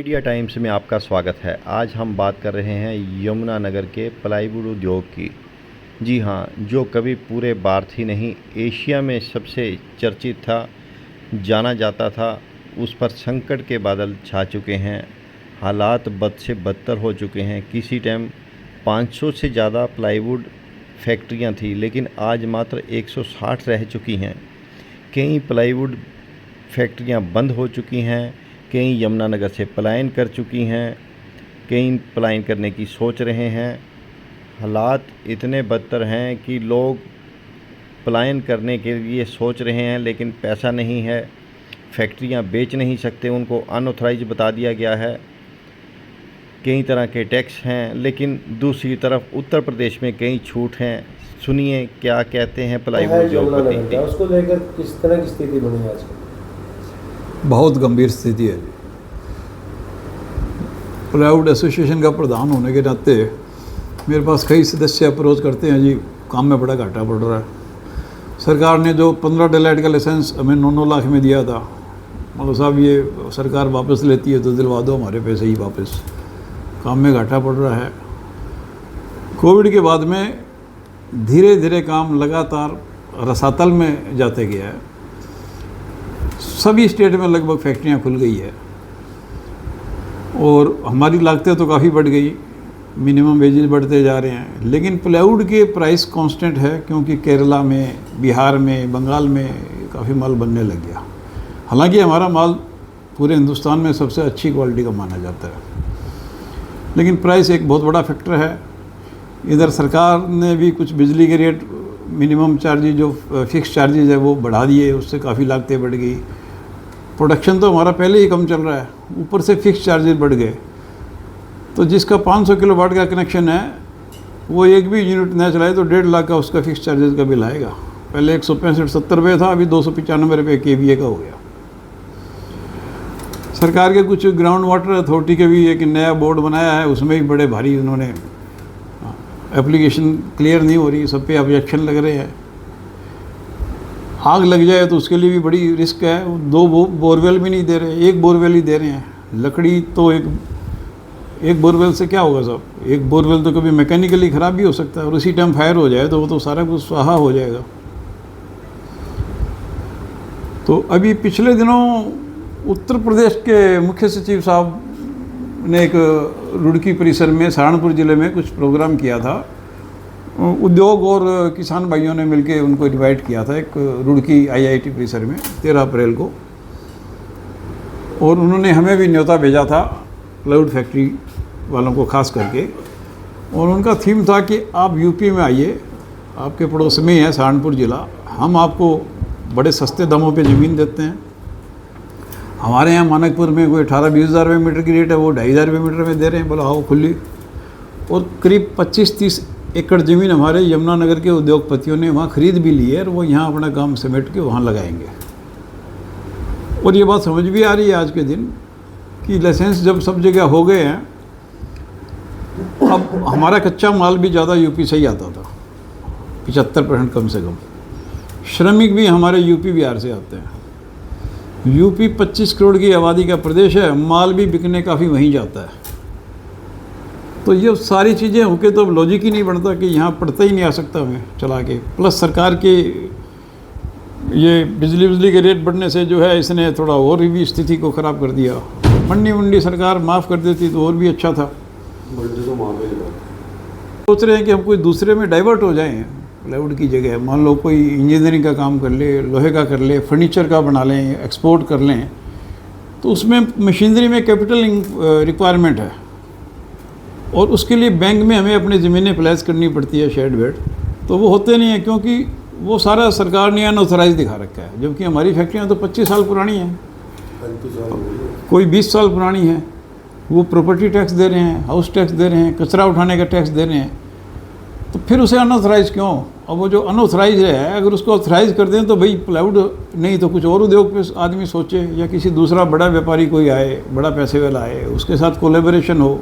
Media times में आपका स्वागत है। आज हम बात कर रहे हैं यमुनानगर के प्लाईवुड उद्योग की। जी हाँ, जो कभी पूरे भारत ही नहीं एशिया में सबसे चर्चित था, जाना जाता था, उस पर संकट के बादल छा चुके हैं। हालात बद से बदतर हो चुके हैं। किसी टाइम 500 से ज़्यादा प्लाईवुड फैक्ट्रियां थी, लेकिन आज मात्र 160 रह चुकी हैं। कई प्लाईवुड फैक्ट्रियां बंद हो चुकी हैं, कई यमुनानगर से पलायन कर चुकी हैं, कई पलायन करने की सोच रहे हैं। हालात इतने बदतर हैं कि लोग पलायन करने के लिए सोच रहे हैं, लेकिन पैसा नहीं है, फैक्ट्रियां बेच नहीं सकते, उनको अनऑथराइज बता दिया गया है। कई तरह के टैक्स हैं, लेकिन दूसरी तरफ उत्तर प्रदेश में कई छूट हैं। सुनिए क्या कहते हैं प्लाईवुड उद्योगपति। उसको लेकर किस तरह की स्थिति बनी है आजकल? बहुत गंभीर स्थिति है। प्लाईवुड एसोसिएशन का प्रधान होने के नाते मेरे पास कई सदस्य अप्रोच करते हैं, जी काम में बड़ा घाटा पड़ रहा है। सरकार ने जो 15 डेलाइट का लाइसेंस हमें 9 लाख में दिया था, मतलब साहब ये सरकार वापस लेती है तो दिलवा दो हमारे पैसे ही वापस, काम में घाटा पड़ रहा है। कोविड के बाद में धीरे धीरे काम लगातार रसातल में जाते गया है। सभी स्टेट में लगभग फैक्ट्रियां खुल गई है और हमारी लागतें तो काफ़ी बढ़ गई, मिनिमम वेजेस बढ़ते जा रहे हैं, लेकिन प्लाईवुड के प्राइस कांस्टेंट है, क्योंकि केरला में, बिहार में, बंगाल में काफ़ी माल बनने लग गया। हालांकि हमारा माल पूरे हिंदुस्तान में सबसे अच्छी क्वालिटी का माना जाता है, लेकिन प्राइस एक बहुत बड़ा फैक्टर है। इधर सरकार ने भी कुछ बिजली के रेट, मिनिमम चार्जेज जो फिक्स चार्जेज है वो बढ़ा दिए, उससे काफ़ी लागतें बढ़ गई। प्रोडक्शन तो हमारा पहले ही कम चल रहा है, ऊपर से फिक्स चार्जेज बढ़ गए। तो जिसका 500 किलोवाट का कनेक्शन है वो एक भी यूनिट न चलाए तो 1.5 लाख का उसका फिक्स चार्जेज का बिल आएगा। पहले 165-70 रुपये था, अभी 295 रुपये KVA का हो गया। सरकार के कुछ ग्राउंड वाटर अथॉरिटी के भी एक नया बोर्ड बनाया है, उसमें भी बड़े भारी उन्होंने एप्लीकेशन क्लियर नहीं हो रही, सब पे ऑब्जेक्शन लग रहे हैं। आग लग जाए तो उसके लिए भी बड़ी रिस्क है। 2 बोरवेल भी नहीं दे रहे, 1 बोरवेल ही दे रहे हैं। लकड़ी तो एक बोरवेल से क्या होगा साहब? एक बोरवेल तो कभी मैकेनिकली ख़राब भी हो सकता है और उसी टाइम फायर हो जाए तो वो तो सारा कुछ स्वाहा हो जाएगा। तो अभी पिछले दिनों उत्तर प्रदेश के मुख्य सचिव साहब ने एक रुड़की परिसर में, सहारनपुर ज़िले में कुछ प्रोग्राम किया था। उद्योग और किसान भाइयों ने मिलकर उनको इनवाइट किया था एक रुड़की IIT परिसर में 13 अप्रैल को, और उन्होंने हमें भी न्योता भेजा था, प्लाईवुड फैक्ट्री वालों को खास करके। और उनका थीम था कि आप यूपी में आइए, आपके पड़ोस में ही है सहारनपुर ज़िला, हम आपको बड़े सस्ते दामों पे ज़मीन देते हैं। हमारे यहाँ मानकपुर में कोई 18-20 हज़ार रुपये मीटर की रेट है, वो 2,500 रुपये मीटर में दे रहे हैं, बोला आओ खुली। और करीब 25-30 एकड़ ज़मीन हमारे यमुनानगर के उद्योगपतियों ने वहाँ ख़रीद भी ली है और वो यहाँ अपना काम समेट के वहाँ लगाएंगे। और ये बात समझ भी आ रही है आज के दिन कि लाइसेंस जब सब जगह हो गए हैं, अब हमारा कच्चा माल भी ज़्यादा यूपी से ही आता था, 75% कम से कम। श्रमिक भी हमारे यूपी बिहार से आते हैं। यूपी 25 करोड़ की आबादी का प्रदेश है, माल भी बिकने काफ़ी वहीं जाता है। तो ये सारी चीज़ें होके तो लॉजिक ही नहीं बनता कि यहाँ पड़ता ही नहीं आ सकता हमें चला के। प्लस सरकार के ये बिजली के रेट बढ़ने से जो है इसने थोड़ा और भी स्थिति को ख़राब कर दिया। मंडी सरकार माफ़ कर देती तो और भी अच्छा था। सोच रहे हैं कि हम कोई दूसरे में डाइवर्ट हो जाएं प्लाईवुड की जगह। मान लो कोई इंजीनियरिंग का काम कर ले, लोहे का कर ले, फर्नीचर का बना लें, एक्सपोर्ट कर लें, तो उसमें मशीनरी में कैपिटल रिक्वायरमेंट है और उसके लिए बैंक में हमें अपनी ज़मीनें प्लेस करनी पड़ती है, शेड वेड, तो वो होते नहीं है, क्योंकि वो सारा सरकार ने अनऑथराइज दिखा रखा है। जबकि हमारी फैक्ट्रियाँ तो 25 साल पुरानी हैं, कोई 20 साल पुरानी है। वो प्रॉपर्टी टैक्स दे रहे हैं, हाउस टैक्स दे रहे हैं, कचरा उठाने का टैक्स दे रहे हैं, तो फिर उसे अनऑथराइज क्यों? अब वो जो अनऑथराइज है, अगर उसको ऑथराइज कर दें तो भाई प्लाईवुड नहीं तो कुछ और उद्योग पे आदमी सोचे, या किसी दूसरा बड़ा व्यापारी कोई आए, बड़ा पैसे वाला आए, उसके साथ कोलेबोरेशन हो,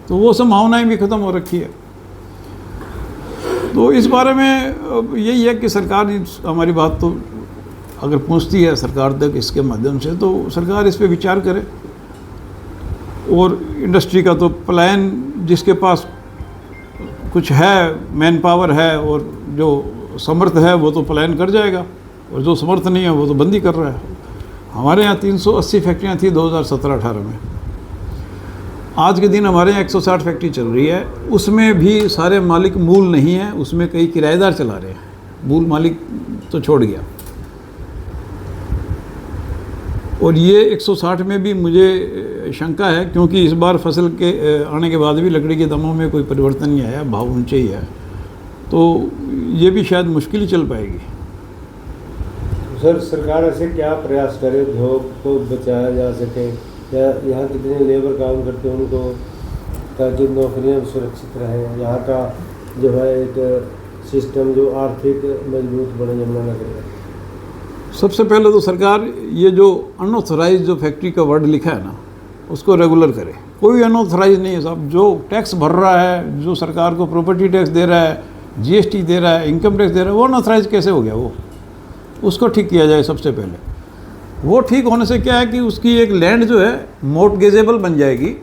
तो वो संभावनाएं भी ख़त्म हो रखी है। तो इस बारे में यही है कि सरकार हमारी बात तो अगर पहुंचती है सरकार तक इसके माध्यम से, तो सरकार इस पे विचार करे। और इंडस्ट्री का तो पलायन, जिसके पास कुछ है, मैन पावर है और जो समर्थ है वो तो पलायन कर जाएगा, और जो समर्थ नहीं है वो तो बंदी कर रहा है। हमारे यहाँ 380 फैक्ट्रियाँ थी 2017-18 में। आज के दिन हमारे यहाँ 160 फैक्ट्री चल रही है। उसमें भी सारे मालिक मूल नहीं है, उसमें कई किराएदार चला रहे हैं, मूल मालिक तो छोड़ गया। और ये 160 में भी मुझे शंका है, क्योंकि इस बार फसल के आने के बाद भी लकड़ी के दामों में कोई परिवर्तन नहीं आया, भाव ऊंचे ही है, तो ये भी शायद मुश्किल ही चल पाएगी। सर, सरकार ऐसे क्या प्रयास करे उद्योग को बचाया जा सके, या यहाँ कितने लेबर काम करते हैं उनको, ताकि नौकरियाँ सुरक्षित रहें, यहाँ का जो है एक सिस्टम जो आर्थिक मजबूत बने यमुनानगर में? सबसे पहले तो सरकार ये जो अनऑथराइज जो फैक्ट्री का वर्ड लिखा है ना, उसको रेगुलर करे। कोई अनऑथराइज नहीं है साहब। जो टैक्स भर रहा है, जो सरकार को प्रॉपर्टी टैक्स दे रहा है, जीएसटी दे रहा है, इनकम टैक्स दे रहा है, वो अनऑथराइज कैसे हो गया? वो उसको ठीक किया जाए सबसे पहले। वो ठीक होने से क्या है कि उसकी एक लैंड जो है मॉर्टगेजेबल बन जाएगी,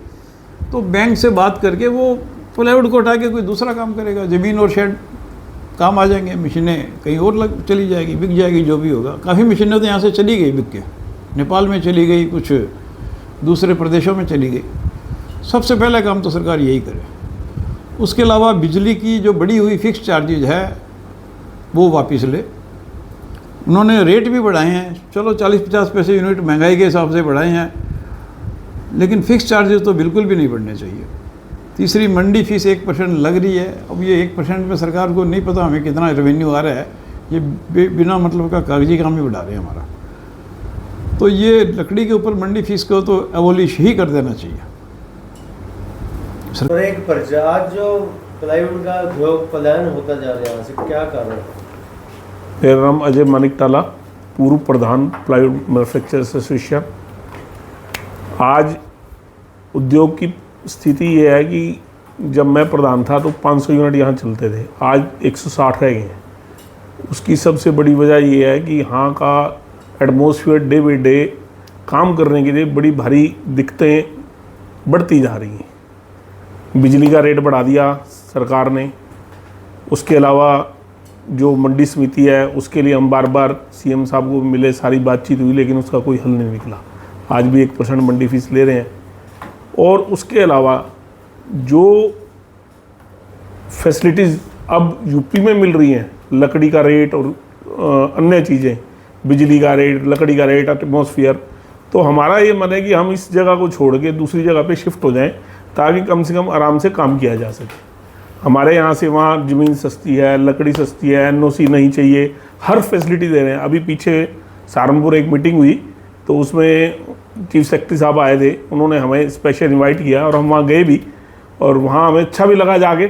तो बैंक से बात करके वो प्लाईवुड को उठा के कोई दूसरा काम करेगा, ज़मीन और शेड काम आ जाएंगे, मशीनें कहीं और चली जाएगी, बिक जाएगी, जो भी होगा। काफ़ी मशीनें तो यहाँ से चली गई बिक के, नेपाल में चली गई, कुछ दूसरे प्रदेशों में चली गई। सबसे पहला काम तो सरकार यही करे। उसके अलावा बिजली की जो बढ़ी हुई फिक्स चार्जेज है वो वापस ले। उन्होंने रेट भी बढ़ाए हैं, चलो 40-50 पैसे यूनिट महंगाई के हिसाब से बढ़ाए हैं, लेकिन फिक्स चार्जेस तो बिल्कुल भी नहीं बढ़ने चाहिए। तीसरी, मंडी फीस 1% लग रही है। अब ये 1% में सरकार को नहीं पता हमें कितना रेवेन्यू आ रहा है, ये बिना मतलब का कागजी काम ही बढ़ा रहे हैं हमारा। तो ये लकड़ी के ऊपर मंडी फीस को तो एबॉलिश ही कर देना चाहिए। और एक पर्चा, आज जो प्लाईवुड का उद्योग पलायन होता जा रहा है, यहाँ से क्या कारण है? मेरा नाम अजय मानिक टाला, पूर्व प्रधान प्लाईवुड मैन्युफैक्चरर्स एसोसिएशन। आज उद्योग की स्थिति ये है कि जब मैं प्रधान था तो 500 यूनिट यहाँ चलते थे, आज 160 रह गए हैं। उसकी सबसे बड़ी वजह ये है कि यहाँ का एटमॉस्फेयर डे बाई डे काम करने के लिए बड़ी भारी दिक्कतें बढ़ती जा रही हैं। बिजली का रेट बढ़ा दिया सरकार ने। उसके अलावा जो मंडी समिति है उसके लिए हम बार बार सीएम साहब को मिले, सारी बातचीत हुई, लेकिन उसका कोई हल नहीं निकला। आज भी 1% मंडी फीस ले रहे हैं। और उसके अलावा जो फैसिलिटीज़ अब यूपी में मिल रही हैं, लकड़ी का रेट और अन्य चीज़ें, बिजली का रेट, लकड़ी का रेट, एटमॉस्फेयर, तो हमारा ये मन है कि हम इस जगह को छोड़ के दूसरी जगह पे शिफ्ट हो जाएं, ताकि कम से कम आराम से काम किया जा सके। हमारे यहाँ से वहाँ ज़मीन सस्ती है, लकड़ी सस्ती है, एनओसी नहीं चाहिए, हर फैसिलिटी दे रहे हैं। अभी पीछे सहारनपुर एक मीटिंग हुई तो उसमें चीफ सेक्रेटरी साहब आए थे, उन्होंने हमें स्पेशल इनवाइट किया और हम वहाँ गए भी, और वहाँ हमें अच्छा भी लगा जाके।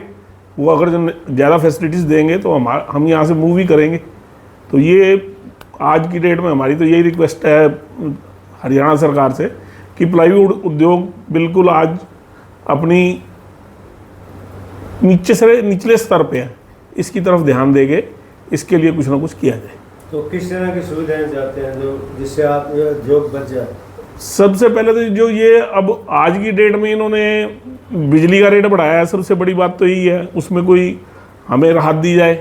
वो अगर ज़्यादा फैसिलिटीज़ देंगे तो हम यहाँ से मूव भी करेंगे। तो ये आज की डेट में हमारी तो यही रिक्वेस्ट है हरियाणा सरकार से कि प्लाईवुड उद्योग बिल्कुल आज अपनी निचले स्तर पे है, इसकी तरफ ध्यान देंगे, इसके लिए कुछ ना कुछ किया जाए। तो किस तरह की सुविधाएं चाहते हैं जो जिससे आप उद्योग बच जाए? सबसे पहले तो जो ये अब आज की डेट में इन्होंने बिजली का रेट बढ़ाया है, सबसे बड़ी बात तो यही है, उसमें कोई हमें राहत दी जाए,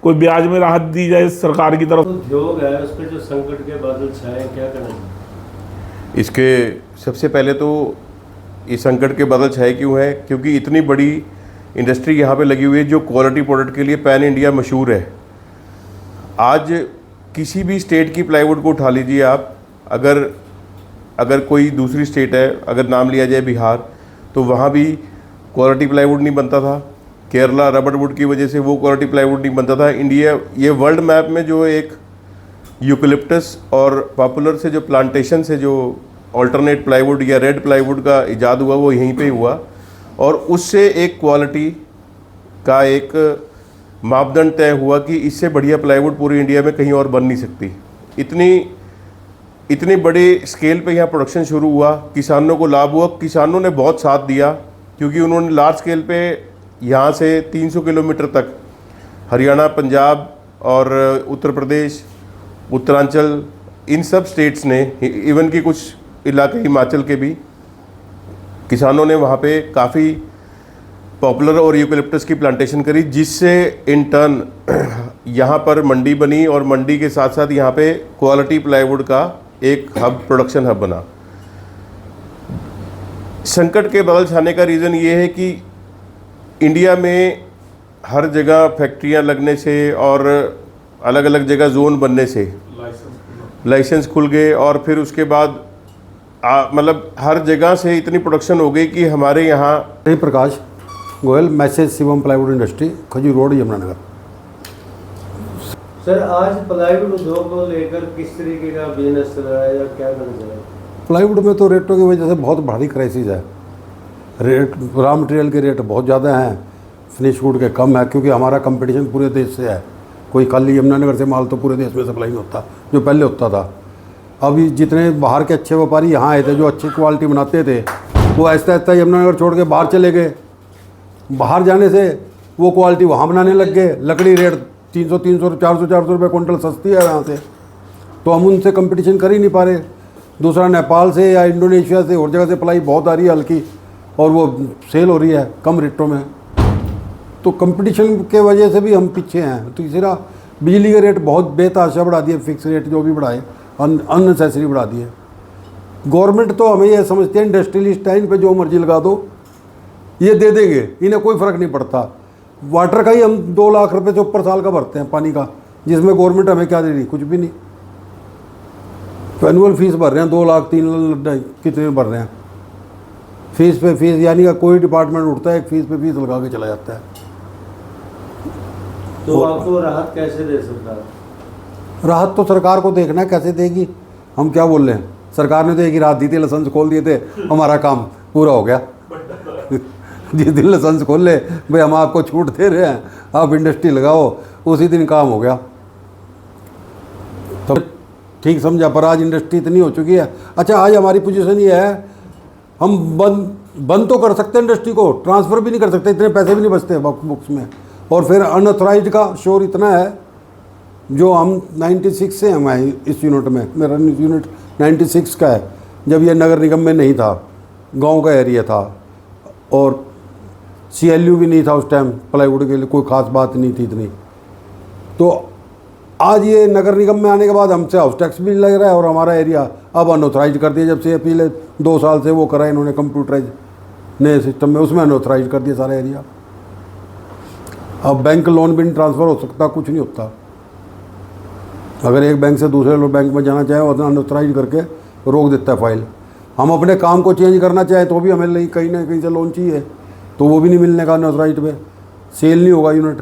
कोई ब्याज में राहत दी जाए सरकार की तरफ। उद्योग है उस पर जो संकट के बादल छाए, क्या करना? इसके सबसे पहले तो ये संकट के बादल छाए क्यों है? क्योंकि इतनी बड़ी इंडस्ट्री यहाँ पे लगी हुई है जो क्वालिटी प्रोडक्ट के लिए पैन इंडिया मशहूर है। आज किसी भी स्टेट की प्लाईवुड को उठा लीजिए आप, अगर कोई दूसरी स्टेट है, अगर नाम लिया जाए बिहार, तो वहाँ भी क्वालिटी प्लाईवुड नहीं बनता था। केरला रबड़ वुड की वजह से वो क्वालिटी प्लाईवुड नहीं बनता था। इंडिया ये वर्ल्ड मैप में जो एक यूकलिप्टस और पॉपुलर से जो प्लांटेशन से जो ऑल्टरनेट प्लाईवुड या रेड प्लाईवुड का इजाद हुआ वो यहीं पे हुआ, और उससे एक क्वालिटी का एक मापदंड तय हुआ कि इससे बढ़िया प्लाईवुड पूरी इंडिया में कहीं और बन नहीं सकती। इतनी बड़े स्केल पे यहाँ प्रोडक्शन शुरू हुआ, किसानों को लाभ हुआ, किसानों ने बहुत साथ दिया, क्योंकि उन्होंने लार्ज स्केल पे यहाँ से 300 किलोमीटर तक हरियाणा, पंजाब और उत्तर प्रदेश, उत्तरांचल, इन सब स्टेट्स ने, इवन कि कुछ इलाके हिमाचल के भी, किसानों ने वहाँ पे काफ़ी पॉपुलर और यूकलिप्टस की प्लांटेशन करी, जिससे इन टर्न यहाँ पर मंडी बनी और मंडी के साथ साथ यहाँ पे क्वालिटी प्लाईवुड का एक हब, प्रोडक्शन हब बना। संकट के बगल छाने का रीज़न ये है कि इंडिया में हर जगह फैक्ट्रियाँ लगने से और अलग अलग जगह जोन बनने से लाइसेंस खुल गए और फिर उसके बाद मतलब हर जगह से इतनी प्रोडक्शन हो गई कि हमारे यहाँ Prakash Goyal, message Shivam plywood industry, Khajur road, Yamunanagar. Sir, आज प्लाईवुड उद्योग को लेकर किस तरीके का बिजनेस चल रहा है या क्या करना चल रहा है? प्लाईवुड में तो रेटों की वजह से बहुत भारी क्राइसिस है। रेट, रॉ मटेरियल के रेट बहुत ज़्यादा हैं, फिनिश गुड के कम है, क्योंकि हमारा कंपटीशन पूरे देश से है। कोई खाली यमुनानगर से माल तो पूरे देश में सप्लाई नहीं होता जो पहले होता था। अभी जितने बाहर के अच्छे व्यापारी यहाँ आए थे जो अच्छी क्वालिटी बनाते थे, वो ऐसा ऐसा यमुनानगर छोड़ के बाहर चले गए। बाहर जाने से वो क्वालिटी वहाँ बनाने लग गए। लकड़ी रेट 300 400 रुपये क्विंटल सस्ती है यहाँ से, तो हम उनसे कंपटीशन कर ही नहीं पा रहे। दूसरा, नेपाल से या इंडोनेशिया से और जगह से प्लाई बहुत आ रही है हल्की, और वो सेल हो रही है कम रेटों में, तो कंपटीशन के वजह से भी हम पीछे हैं। तीसरा, बिजली के रेट बहुत बेतहाशा बढ़ा दिए, फिक्स रेट जो भी बढ़ाए अननेसेसरी बढ़ा दिए। गवर्नमेंट तो हमें यह समझते हैं इंडस्ट्रियलिस्ट है, इन पर जो मर्जी लगा दो ये दे देंगे, इन्हें कोई फ़र्क नहीं पड़ता। वाटर का ही हम 2 लाख रुपए से ऊपर साल का भरते हैं पानी का, जिसमें गवर्नमेंट हमें क्या दे रही, कुछ भी नहीं। तो एनुअल फीस भर रहे हैं 2 लाख 3 लाख कितने भर रहे हैं, फीस पे फीस, यानी कि कोई डिपार्टमेंट उठता है एक फीस पे फीस लगा के चला जाता है। तो आपको राहत कैसे दे सकता है? राहत तो सरकार को देखना है कैसे देगी, हम क्या बोल रहे हैं। सरकार ने तो एक ही राहत दी थी, लाइसेंस खोल दिए थे, हमारा काम पूरा हो गया। जिस दिन लाइसेंस खोल ले भाई हम आपको छूट दे रहे हैं, आप इंडस्ट्री लगाओ, उसी दिन काम हो गया। तो ठीक समझा, पर आज इंडस्ट्री इतनी हो चुकी है। अच्छा, आज हमारी पोजीशन ये है, हम बंद तो कर सकते हैं इंडस्ट्री को, ट्रांसफ़र भी नहीं कर सकते, इतने पैसे भी नहीं बचते बुक्स में। और फिर अनऑथराइज्ड का शोर इतना है, जो हम 96 से हम आए इस यूनिट में, मेरा यूनिट 96 का है, जब ये नगर निगम में नहीं था, गांव का एरिया था, और CLU भी नहीं था उस टाइम, प्लाईवुड के लिए कोई ख़ास बात नहीं थी इतनी। तो आज ये नगर निगम में आने के बाद हमसे हाउस टैक्स भी लग रहा है, और हमारा एरिया अब अनऑथराइज कर दिया। जब से पिछले 2 साल से वो करा इन्होंने कंप्यूटराइज नए सिस्टम में, उसमें अनऑथराइज कर दिया सारा एरिया। अब बैंक लोन भी नहीं ट्रांसफ़र हो सकता, कुछ नहीं होता। अगर एक बैंक से दूसरे बैंक में जाना चाहे, वो अनऑथराइज करके रोक देता है फाइल। हम अपने काम को चेंज करना चाहें तो भी हमें कहीं ना कहीं से लोन चाहिए, तो वो भी नहीं मिलने का अनऑथराइज पे, सेल नहीं होगा यूनिट,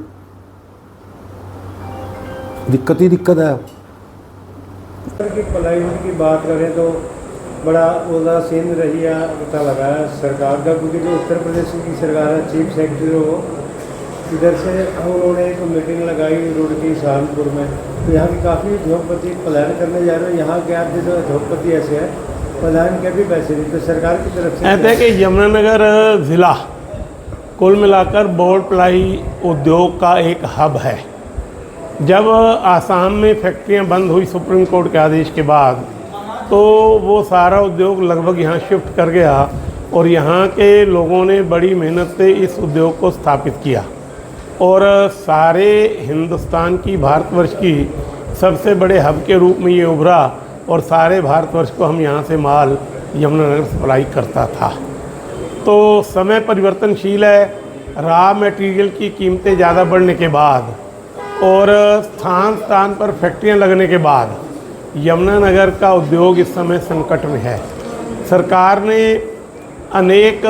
दिक्कत ही दिक्कत है। प्लाईवुड की बात करें तो बड़ा ओला सीन रही है, पता लगा है सरकार का, क्योंकि जो उत्तर प्रदेश की सरकार है, चीफ सेक्रेटरी हो, इधर से उन्होंने एक मीटिंग लगाई रुड़की सहारनपुर में, तो यहाँ की काफ़ी उद्योगपति प्लान करने जा रहे हैं। यहाँ के आप जो उद्योगपति ऐसे हैं, प्लान के भी पैसे नहीं, तो सरकार की तरफ से ऐसे है कि यमुनानगर ज़िला कुल मिलाकर बोर्ड प्लाई उद्योग का एक हब है। जब आसाम में फैक्ट्रियां बंद हुई सुप्रीम कोर्ट के आदेश के बाद, तो वो सारा उद्योग लगभग यहाँ शिफ्ट कर गया, और यहाँ के लोगों ने बड़ी मेहनत से इस उद्योग को स्थापित किया, और सारे हिंदुस्तान की, भारतवर्ष की सबसे बड़े हब के रूप में ये उभरा, और सारे भारतवर्ष को हम यहाँ से माल यमुनानगर सप्लाई करता था। तो समय परिवर्तनशील है, रॉ मटेरियल की कीमतें ज़्यादा बढ़ने के बाद और स्थान स्थान पर फैक्ट्रियां लगने के बाद यमुनानगर का उद्योग इस समय संकट में है। सरकार ने अनेक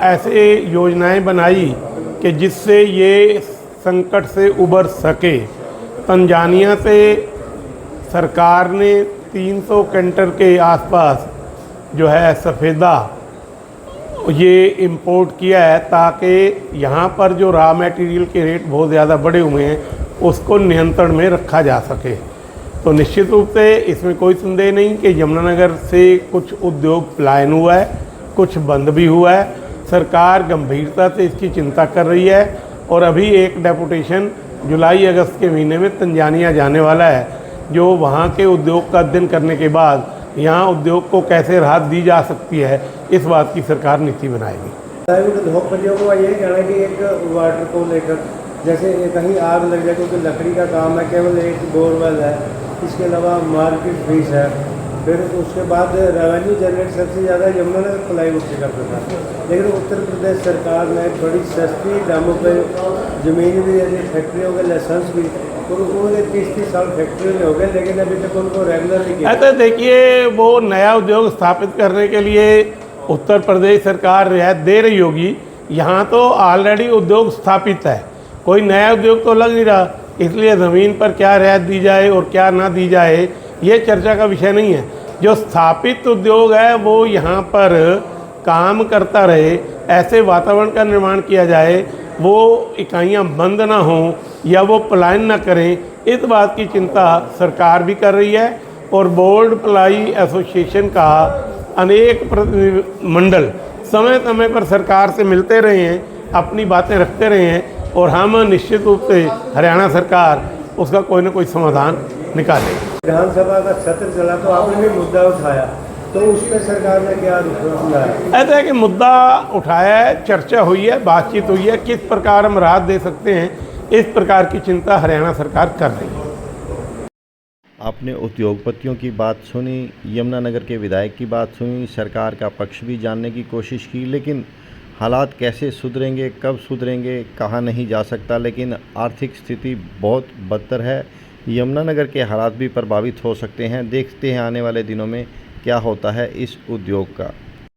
ऐसे योजनाएं बनाई कि जिससे ये संकट से उबर सके। तंजानिया से सरकार ने 300 कैंटर के आसपास जो है सफ़ेदा ये इंपोर्ट किया है, ताकि यहाँ पर जो रॉ मटेरियल के रेट बहुत ज़्यादा बढ़े हुए हैं उसको नियंत्रण में रखा जा सके। तो निश्चित रूप से इसमें कोई संदेह नहीं कि यमुनानगर से कुछ उद्योग पलायन हुआ है, कुछ बंद भी हुआ है। सरकार गंभीरता से इसकी चिंता कर रही है, और अभी एक डेपुटेशन जुलाई अगस्त के महीने में तंजानिया जाने वाला है, जो वहाँ के उद्योग का अध्ययन करने के बाद यहाँ उद्योग को कैसे राहत दी जा सकती है इस बात की सरकार नीति बनाएगी। प्लाईवुड उद्योगपतियों को ये कहना है कि एक वाटर को लेकर जैसे कहीं आग लग जाए, क्योंकि लकड़ी का काम है, केवल एक बोरवेल है, इसके अलावा मार्केट फीस है, फिर उसके बाद रेवेन्यू जनरेट सबसे ज़्यादा यमुनानगर प्लाईवुड से करता था। लेकिन उत्तर प्रदेश सरकार ने बड़ी सस्ती दामों पे ज़मीन भी यानी फैक्ट्रियों के लाइसेंस भी उन्होंने 30-30 साल फैक्ट्रियों में हो गए, लेकिन अभी तक उनको रेगुलर नहीं किया। ऐसे देखिए, वो नया उद्योग स्थापित करने के लिए उत्तर प्रदेश सरकार रियायत दे रही होगी। यहाँ तो ऑलरेडी उद्योग स्थापित है, कोई नया उद्योग तो लग नहीं रहा, इसलिए ज़मीन पर क्या रियायत दी जाए और क्या ना दी जाए ये चर्चा का विषय नहीं है। जो स्थापित उद्योग है वो यहाँ पर काम करता रहे, ऐसे वातावरण का निर्माण किया जाए, वो इकाइयाँ बंद ना हों या वो पलायन ना करें, इस बात की चिंता सरकार भी कर रही है। और बोर्ड प्लाई एसोसिएशन का अनेक प्रतिनिधिमंडल समय समय पर सरकार से मिलते रहे हैं, अपनी बातें रखते रहे हैं, और हम निश्चित रूप से हरियाणा सरकार उसका कोई ना कोई समाधान निकालेगी। विधानसभा का सत्र चला तो आपने भी मुद्दा उठाया, तो उस पर सरकार ने क्या रुख लाया? ऐसा है कि मुद्दा उठाया है, चर्चा हुई है, बातचीत हुई है, किस प्रकार हम राहत दे सकते हैं, इस प्रकार की चिंता हरियाणा सरकार कर रही है। आपने उद्योगपतियों की बात सुनी, यमुनानगर के विधायक की बात सुनी, सरकार का पक्ष भी जानने की कोशिश की, लेकिन हालात कैसे सुधरेंगे, कब सुधरेंगे, कहा नहीं जा सकता। लेकिन आर्थिक स्थिति बहुत बदतर है, यमुनानगर के हालात भी प्रभावित हो सकते हैं। देखते हैं आने वाले दिनों में क्या होता है इस उद्योग का।